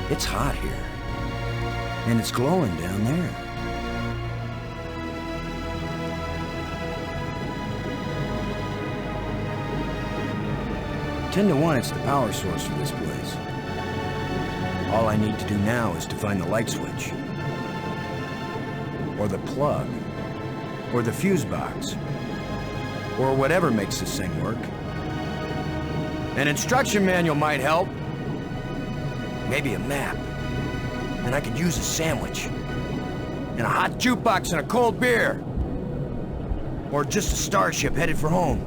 It's hot here, and it's glowing down there. 10 to 1, it's the power source for this place. All I need to do now is to find the light switch, or the plug, or the fuse box, or whatever makes this thing work. An instruction manual might help. Maybe a map. And I could use a sandwich. And a hot jukebox and a cold beer. Or just a starship headed for home.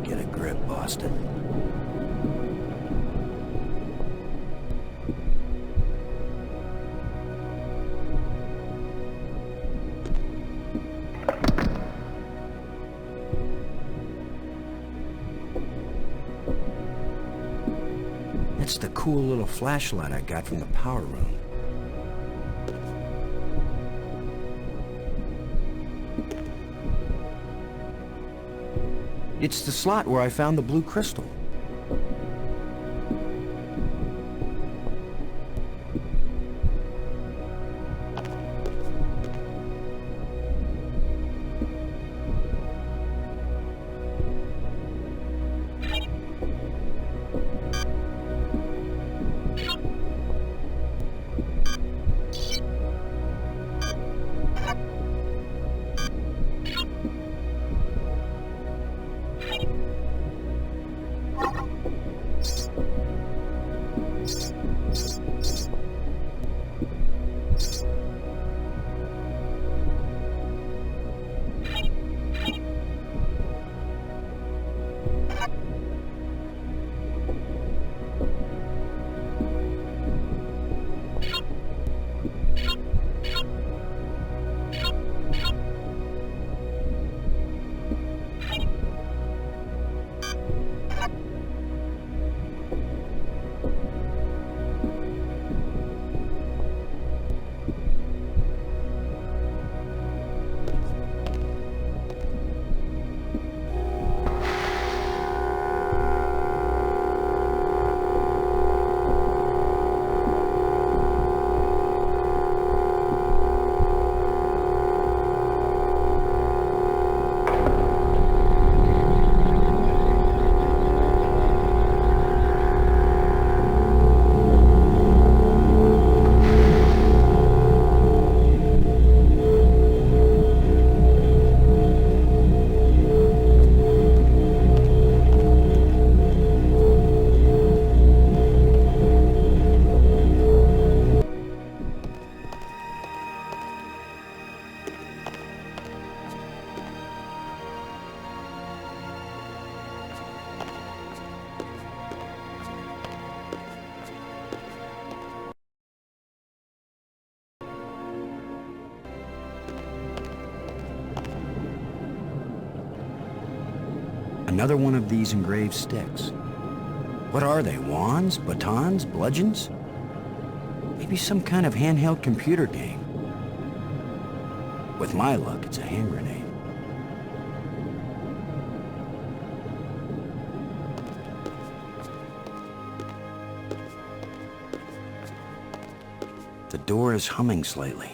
Get a grip, Boston. That's the cool little flashlight I got from the power room. It's the slot where I found the blue crystal. Another one of these engraved sticks. What are they, wands, batons, bludgeons? Maybe some kind of handheld computer game. With my luck, it's a hand grenade. The door is humming slightly.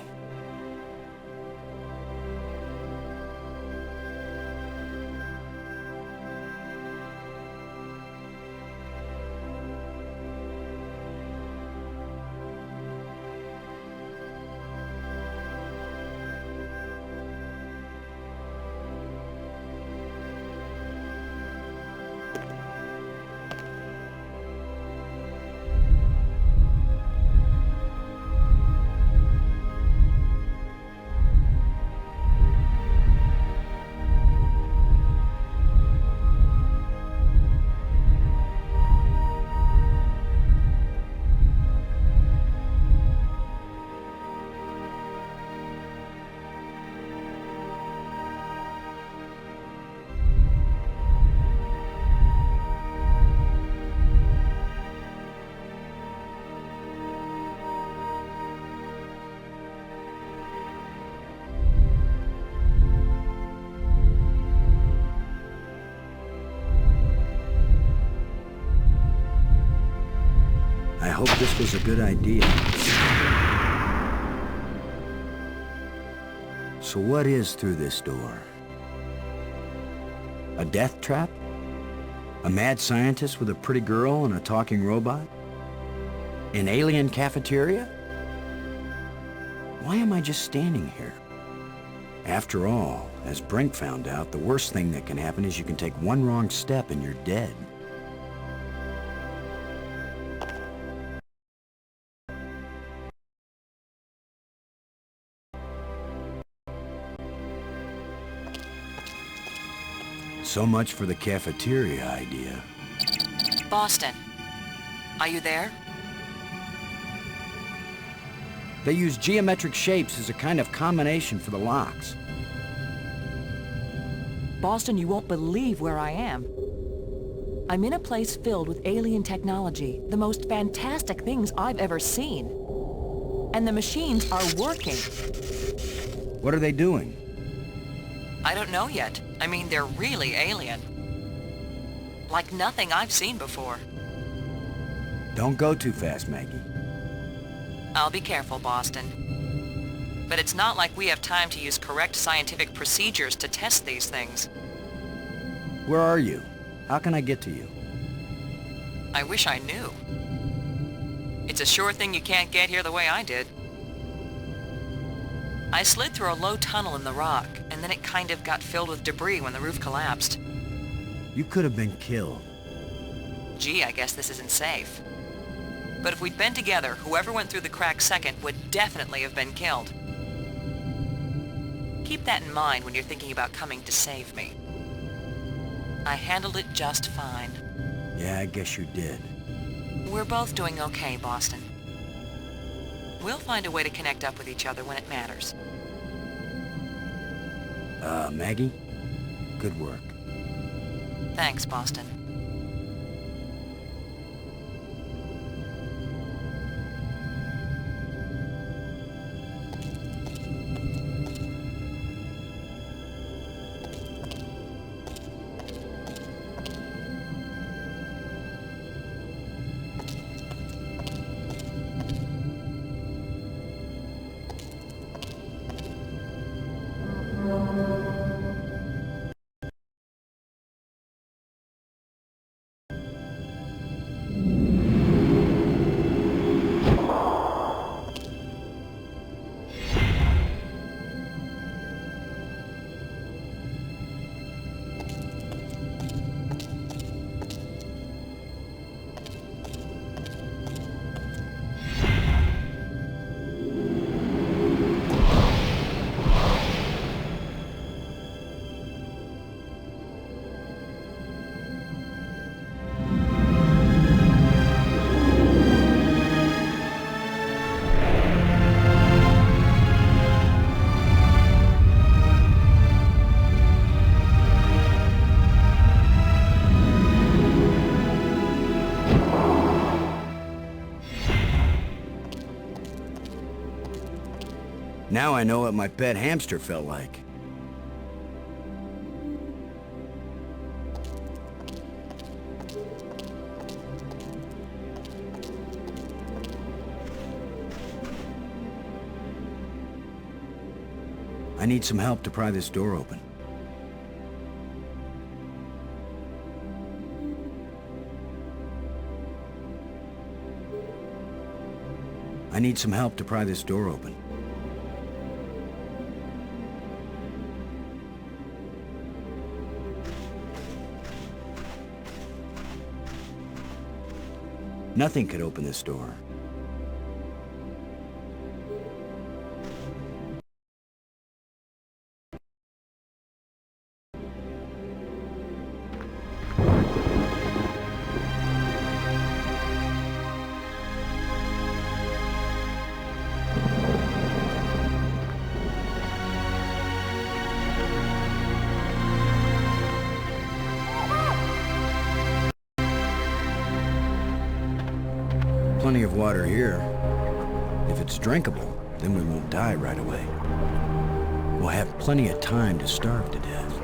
I hope this was a good idea. So what is through this door? A death trap? A mad scientist with a pretty girl and a talking robot? An alien cafeteria? Why am I just standing here? After all, as Brink found out, the worst thing that can happen is you can take one wrong step and you're dead. So much for the cafeteria idea. Boston, are you there? They use geometric shapes as a kind of combination for the locks. Boston, you won't believe where I am. I'm in a place filled with alien technology, the most fantastic things I've ever seen. And the machines are working. What are they doing? I don't know yet. I mean, they're really alien. Like nothing I've seen before. Don't go too fast, Maggie. I'll be careful, Boston. But it's not like we have time to use correct scientific procedures to test these things. Where are you? How can I get to you? I wish I knew. It's a sure thing you can't get here the way I did. I slid through a low tunnel in the rock, and then it kind of got filled with debris when the roof collapsed. You could have been killed. Gee, I guess this isn't safe. But if we'd been together, whoever went through the crack second would definitely have been killed. Keep that in mind when you're thinking about coming to save me. I handled it just fine. Yeah, I guess you did. We're both doing okay, Boston. We'll find a way to connect up with each other when it matters. Maggie? Good work. Thanks, Boston. Now I know what my pet hamster felt like. I need some help to pry this door open. I need some help to pry this door open. Nothing could open this door. Plenty of water here. If it's drinkable, then we won't die right away. We'll have plenty of time to starve to death.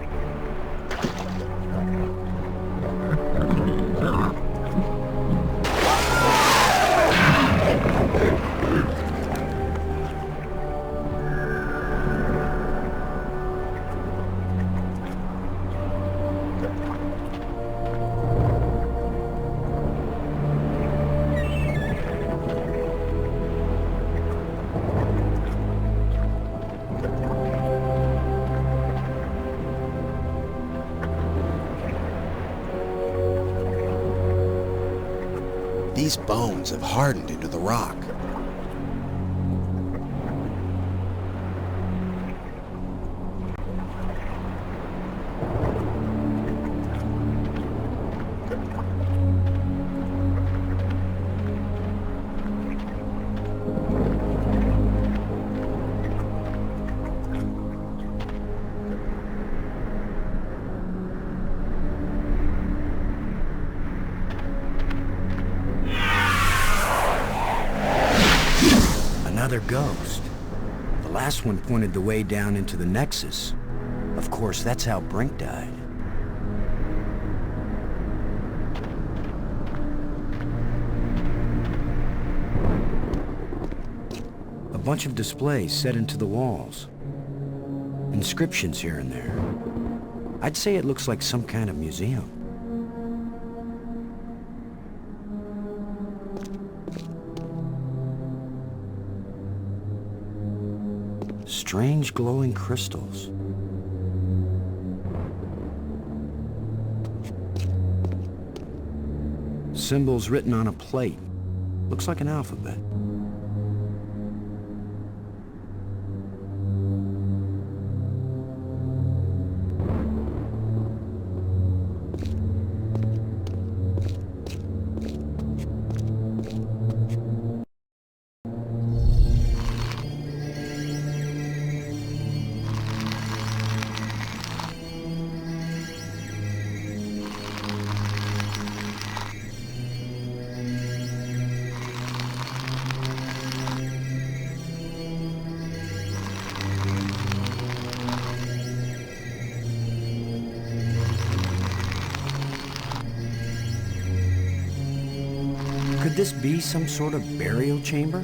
These bones have hardened into the rock. Another ghost. The last one pointed the way down into the Nexus. Of course, that's how Brink died. A bunch of displays set into the walls. Inscriptions here and there. I'd say it looks like some kind of museum. Strange glowing crystals. Symbols written on a plate. Looks like an alphabet. Could this be some sort of burial chamber?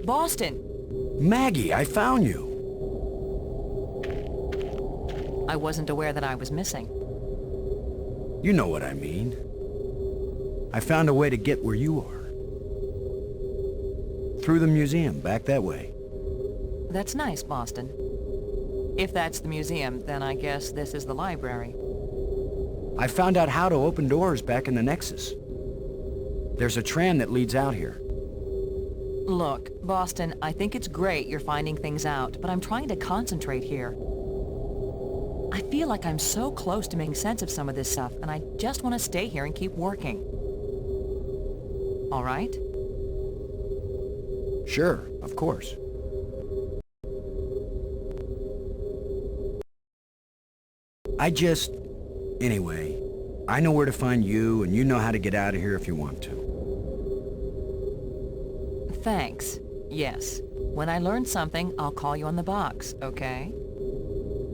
Boston! Maggie, I found you. I wasn't aware that I was missing. You know what I mean. I found a way to get where you are. Through the museum, back that way. That's nice, Boston. If that's the museum, then I guess this is the library. I found out how to open doors back in the Nexus. There's a tram that leads out here. Look, Boston, I think it's great you're finding things out, but I'm trying to concentrate here. I feel like I'm so close to making sense of some of this stuff, and I just want to stay here and keep working. All right? Sure, of course. Anyway, I know where to find you, and you know how to get out of here if you want to. Thanks. Yes. When I learn something, I'll call you on the box, okay?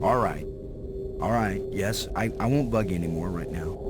All right. All right, yes, I won't bug you anymore right now.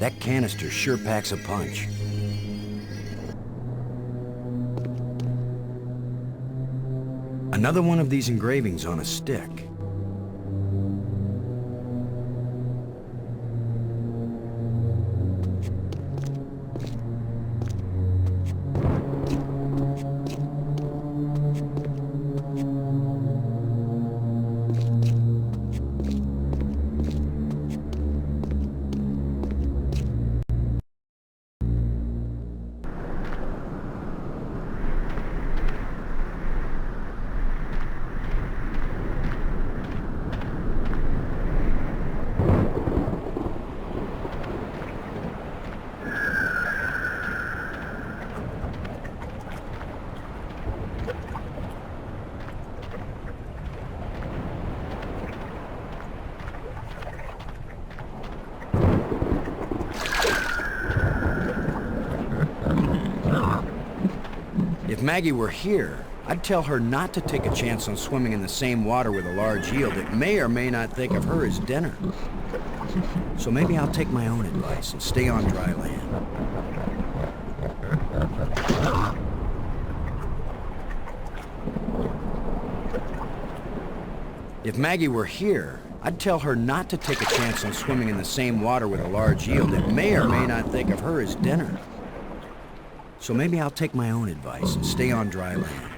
That canister sure packs a punch. Another one of these engravings on a stick. If Maggie were here, I'd tell her not to take a chance on swimming in the same water with a large eel that may or may not think of her as dinner. So maybe I'll take my own advice and stay on dry land. If Maggie were here, I'd tell her not to take a chance on swimming in the same water with a large eel that may or may not think of her as dinner. So maybe I'll take my own advice and stay on dry land.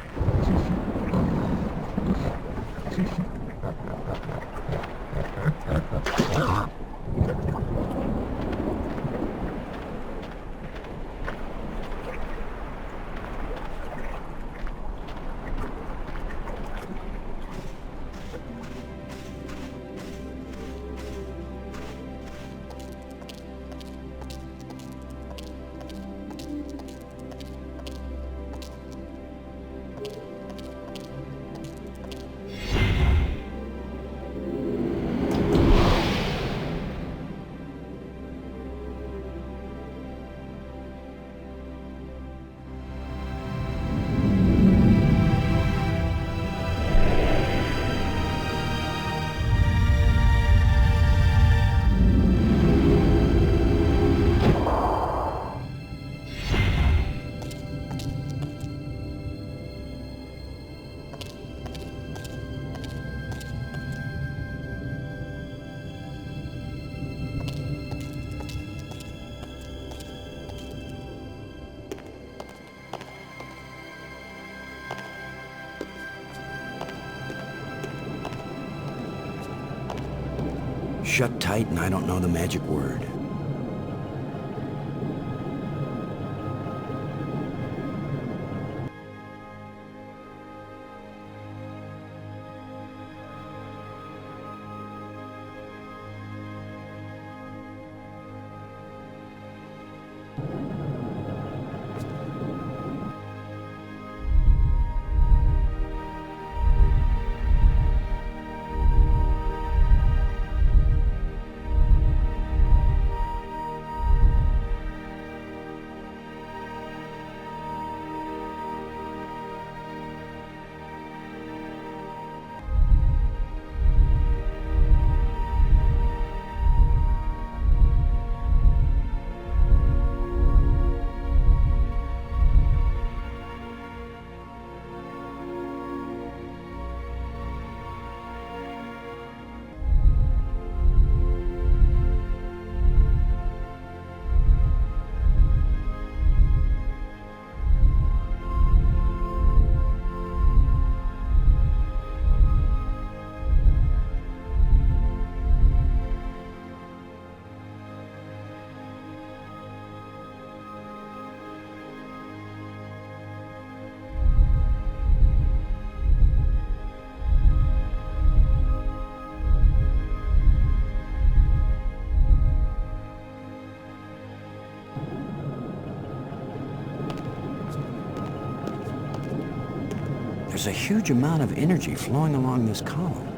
Shut tight and I don't know the magic word. There's a huge amount of energy flowing along this column.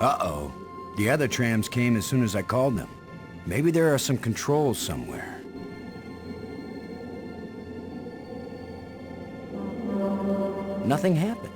Uh-oh. The other trams came as soon as I called them. Maybe there are some controls somewhere. Nothing happened.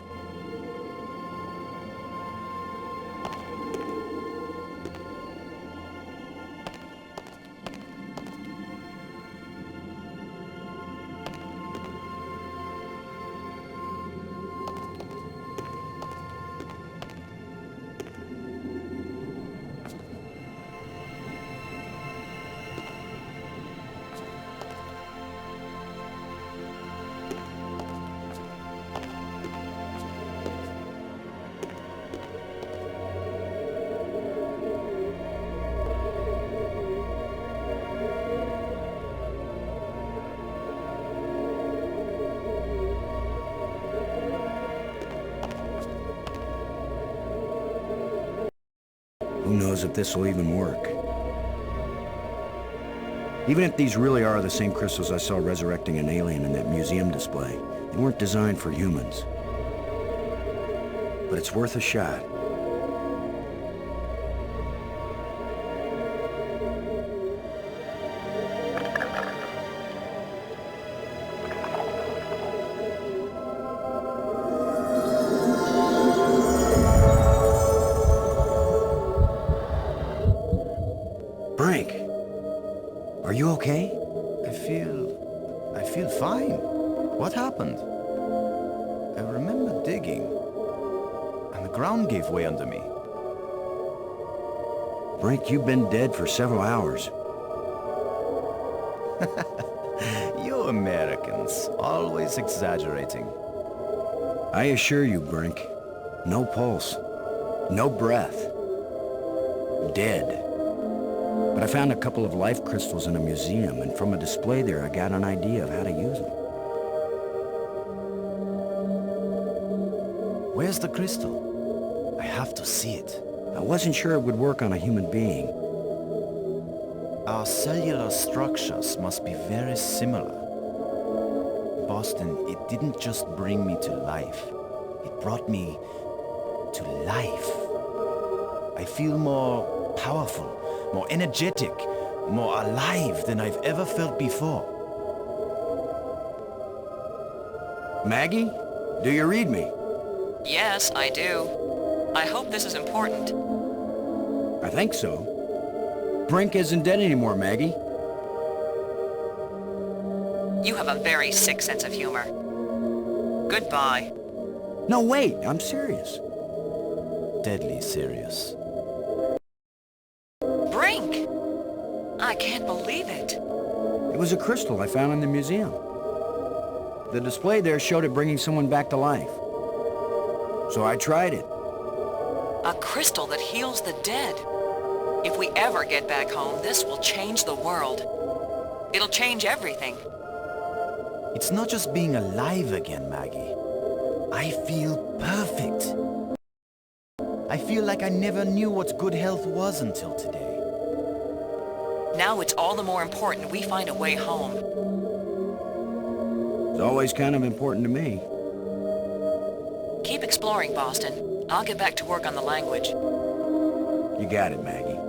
Who knows if this will even work? Even if these really are the same crystals I saw resurrecting an alien in that museum display, they weren't designed for humans. But it's worth a shot. Brink, are you okay? I feel fine. What happened? I remember digging, and the ground gave way under me. Brink, you've been dead for several hours. You Americans, always exaggerating. I assure you, Brink, no pulse, no breath. Dead. But I found a couple of life crystals in a museum, and from a display there, I got an idea of how to use them. Where's the crystal? I have to see it. I wasn't sure it would work on a human being. Our cellular structures must be very similar. Boston, it didn't just bring me to life. It brought me to life. I feel more powerful, more energetic, more alive than I've ever felt before. Maggie, do you read me? Yes, I do. I hope this is important. I think so. Brink isn't dead anymore, Maggie. You have a very sick sense of humor. Goodbye. No, wait, I'm serious. Deadly serious. Brink! I can't believe it. It was a crystal I found in the museum. The display there showed it bringing someone back to life. So I tried it. A crystal that heals the dead. If we ever get back home, this will change the world. It'll change everything. It's not just being alive again, Maggie. I feel perfect. I feel like I never knew what good health was until today. Now it's all the more important we find a way home. It's always kind of important to me. Keep exploring, Boston. I'll get back to work on the language. You got it, Maggie.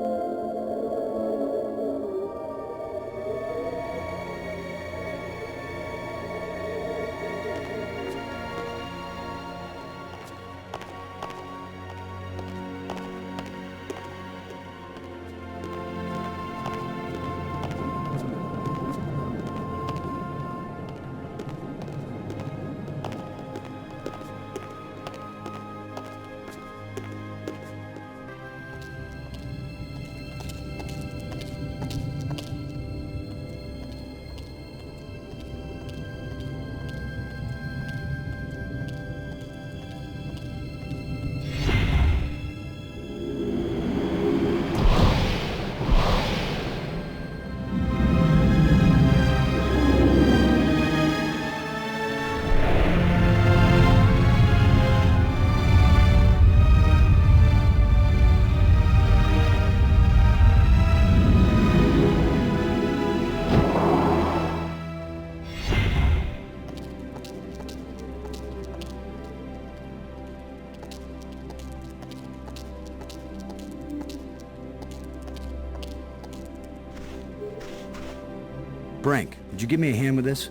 Brink, would you give me a hand with this?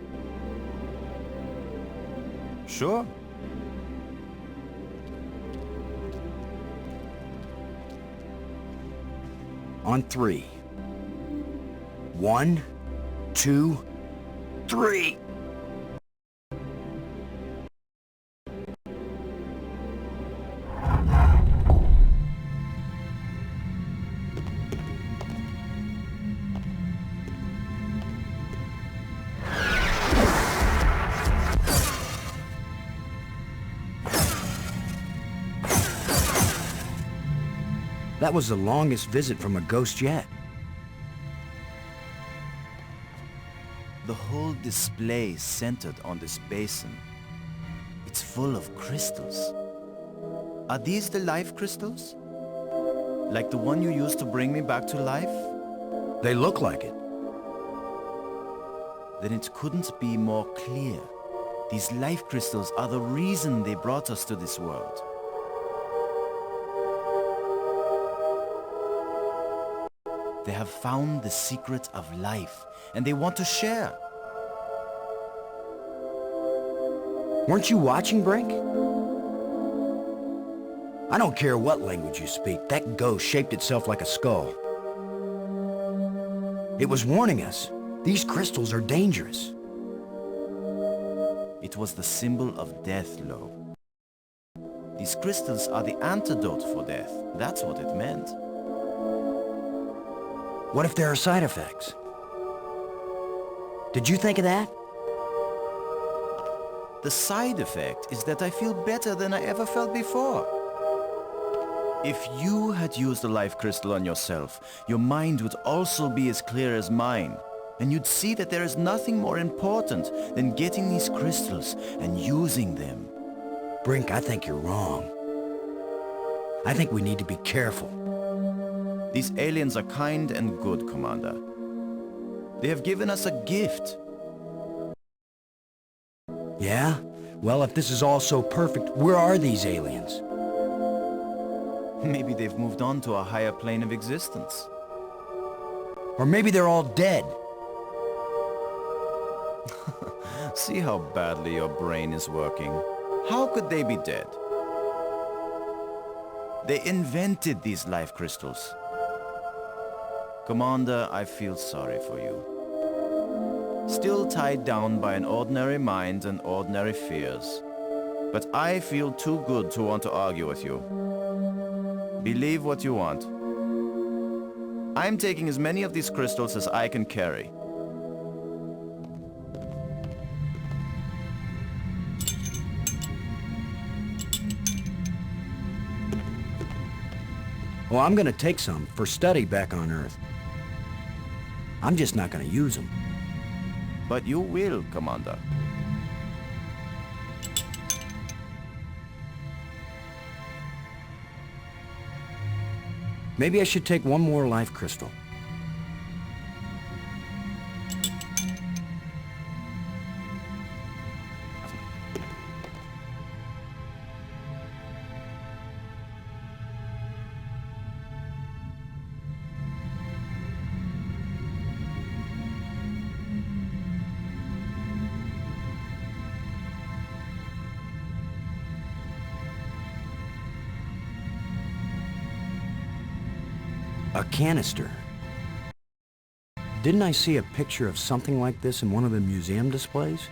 Sure. On 3. 1, 2, 3. That was the longest visit from a ghost yet. The whole display is centered on this basin. It's full of crystals. Are these the life crystals? Like the one you used to bring me back to life? They look like it. Then it couldn't be more clear. These life crystals are the reason they brought us to this world. They have found the secret of life, and they want to share. Weren't you watching, Brink? I don't care what language you speak, that ghost shaped itself like a skull. It was warning us. These crystals are dangerous. It was the symbol of death, Lo. These crystals are the antidote for death. That's what it meant. What if there are side effects? Did you think of that? The side effect is that I feel better than I ever felt before. If you had used a life crystal on yourself, your mind would also be as clear as mine. And you'd see that there is nothing more important than getting these crystals and using them. Brink, I think you're wrong. I think we need to be careful. These aliens are kind and good, Commander. They have given us a gift. Yeah? Well, if this is all so perfect, where are these aliens? Maybe they've moved on to a higher plane of existence. Or maybe they're all dead. See how badly your brain is working. How could they be dead? They invented these life crystals. Commander, I feel sorry for you. Still tied down by an ordinary mind and ordinary fears. But I feel too good to want to argue with you. Believe what you want. I'm taking as many of these crystals as I can carry. Well, I'm gonna take some for study back on Earth. I'm just not gonna use them. But you will, Commander. Maybe I should take one more life crystal. A canister. Didn't I see a picture of something like this in one of the museum displays?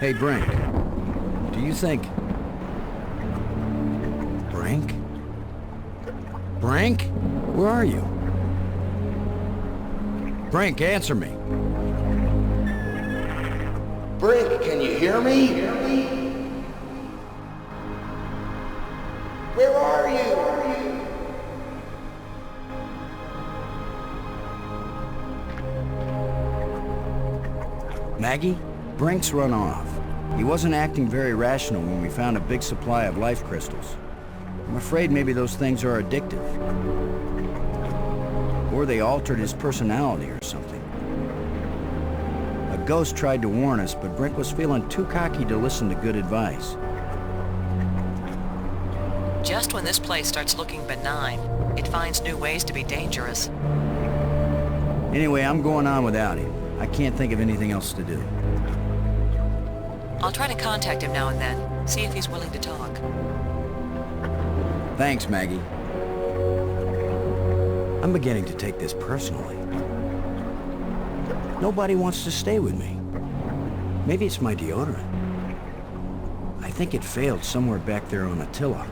Hey, Brink. Do you think... Brink? Brink? Where are you? Brink, answer me. Brink, can you hear me? Where are you? Maggie? Brink's run off. He wasn't acting very rational when we found a big supply of life crystals. I'm afraid maybe those things are addictive. Or they altered his personality or something. A ghost tried to warn us, but Brink was feeling too cocky to listen to good advice. Just when this place starts looking benign, it finds new ways to be dangerous. Anyway, I'm going on without him. I can't think of anything else to do. I'll try to contact him now and then, see if he's willing to talk. Thanks, Maggie. I'm beginning to take this personally. Nobody wants to stay with me. Maybe it's my deodorant. I think it failed somewhere back there on Attila.